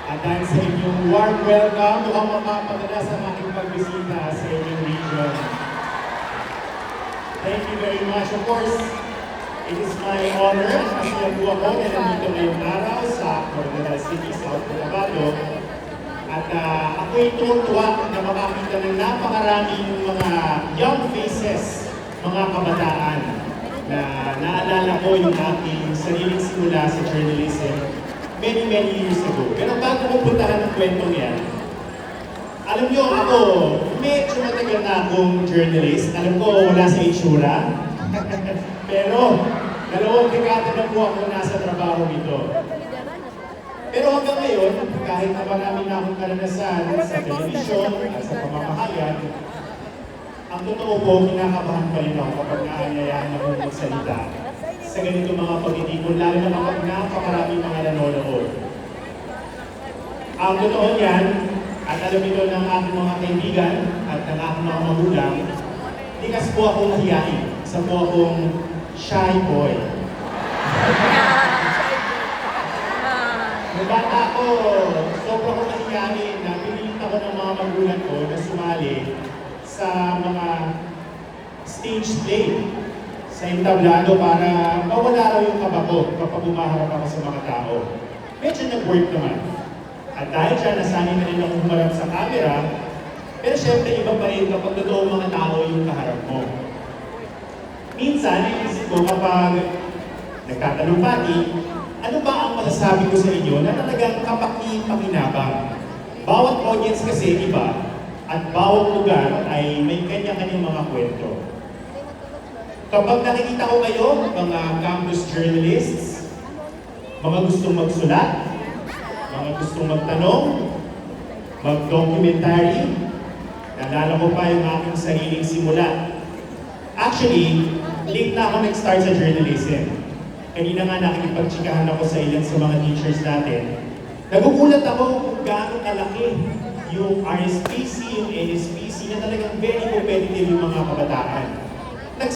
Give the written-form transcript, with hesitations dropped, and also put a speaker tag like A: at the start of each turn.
A: At dahil sa inyong warm welcome, mukhang mapapadala sa aking pagbisita sa inyong region. Thank you very much. Of course, it is my honor na siyabu ako na nandito ngayong araw sa Coronadal City, South Cotabato. At ako'y tuwa na makakita ng napakaraming mga young faces, mga kabataan na naalala ko yung aking sariling simula sa journalism many years ago. Pero bago ko puntahan ng kwentong yan, alam niyo ako, medyo matagal na akong journalist. Alam ko wala sa itsura. Pero 2 dekada na po ako nasa trabaho nito. Pero hanggang ngayon, kahit na marami na akong karanasan sa telebisyon at sa pamamahayag, ang totoo po, kinakabahan pa rin ako kapag naanyayaan akong magsalita sa ganito mga pag-itikon, lalo na kapag napakaraming mga nanonood. Ang totoo niyan, at alam ito ng aking mga kaibigan at ng aking mga magulang, hindi kasi po ako mahiyain. Isa po akong shy boy. Nung bata ako, sobrang ako mahiyain na pinilit ako ng mga magulang ko na sumali sa mga stage play sa entablado para mawala raw yung kaba ko kapag umaharap ako sa mga tao. Medyo nag-work naman. At dahil dyan, nasanay na rin akong humarap sa camera, pero syempre iba pa rin kapag totoo mga tao yung kaharap mo. Minsan, naisip ko kapag nagtatalumpati, ano ba ang masasabi ko sa inyo na talagang kapaki-pakinabang? Bawat audience kasi iba, at bawat lugar ay may kanya-kanyang mga kwento. Kapag nakikita ko kayo, mga campus journalists, mga gustong magsulat, mga gustong magtanong, mag-documentary, naalala ko pa yung aking sariling simula. Actually, late na ako nag-start sa journalism. Kanina nga nakikipagtsikahan ako sa ilan sa mga teachers natin. Nagugulat ako kung gaano kalaki yung RSPC, yung NSPC na talagang very competitive yung mga kabataan.